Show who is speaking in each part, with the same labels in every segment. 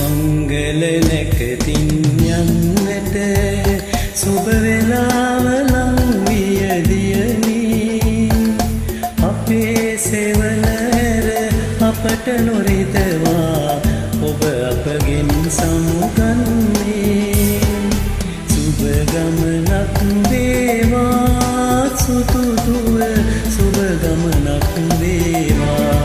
Speaker 1: මංගල නැකතින් යන්නට සුබ වෙලාව ලං වියදියනි අපේ සෙවනර අපට නොරිතවා ඔබ අපගෙන් සමුගන්නේ සුබ ගමනක් වේවා සුතුතුව සුබ ගමනක් වේවා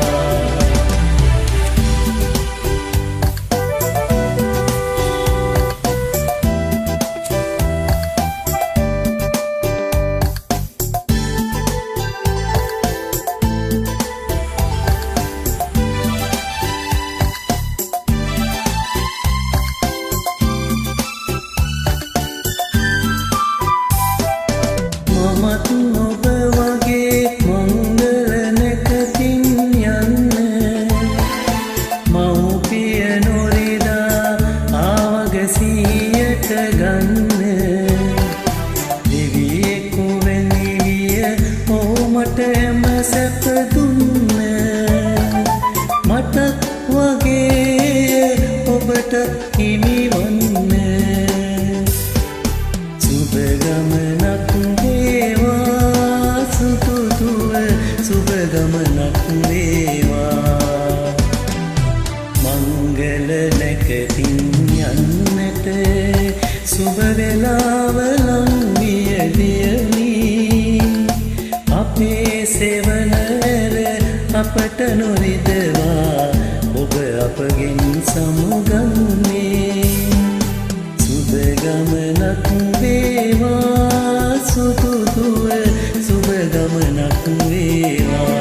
Speaker 1: මමත් ඔබ වගේ මංගල නැකතින් යන්න මව්පිය නොරිදා ආවගසියට ගන්න දෙවියෙකු වැනි විය ඔහු මට එම සැප දුන්න මටත් වගේ ඔබට හිමි වන්න සුබ ගමනක් වේවා සුතුතුව සුබ ගමනක් වේවා මංගල නැකතින් යන්නට සුබ වෙලාව ලං වියදියනි අපේ සෙවනර අපට නොරිදවා ඔබ අපගෙන් සමුගන්නේ සුබ ගමනක් වේවා සුතුතුව සුබ ගමනක් වේවා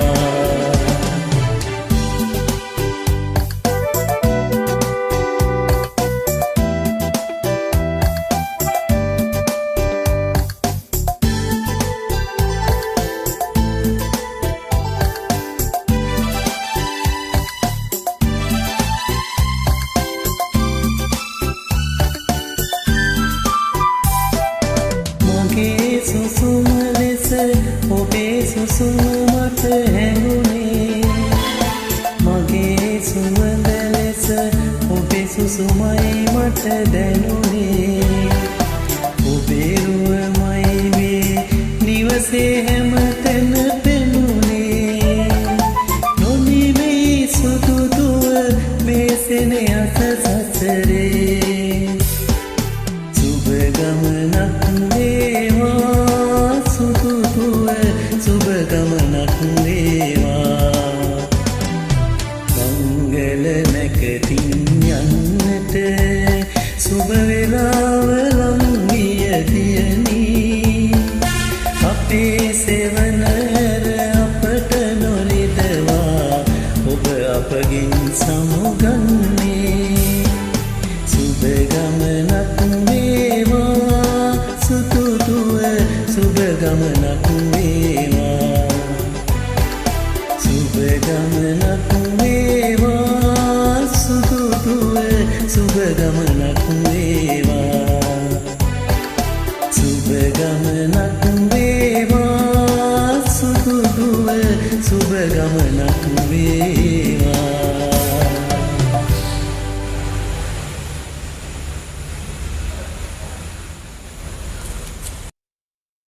Speaker 1: මගේ සුසුම ලෙස ඔබේ සුසුම මට හැඟුණේ මගේ සුවඳ ලෙස ඔබේ සුසුමයි මට දැනුනේ ඔබේ රුවමයි වේ නිවසේ හැම තැන පෙනුනේ නොනිවෙයි සුදුදුව මේසෙන යස සසරේ සුබ ගමනක් වේවා සුතුතුව සුබ ගමනක් වේවා මංගල නැකතින් යන්නට සුබ වෙලාව ලං වියදියනි අපේ සෙවනර අපට නොරිදවා ඔබ අපගෙන් සමුගන්නේ සුබ ගමනක් වේවා සුතුතුව සුබ ගමනක් වේවා සුබ ගමනක් වේවා සුතුතුව සුබ ගමනක් වේවා සුබ ගමනක් වේවා සුතුතුව සුබ ගමනක් වේවා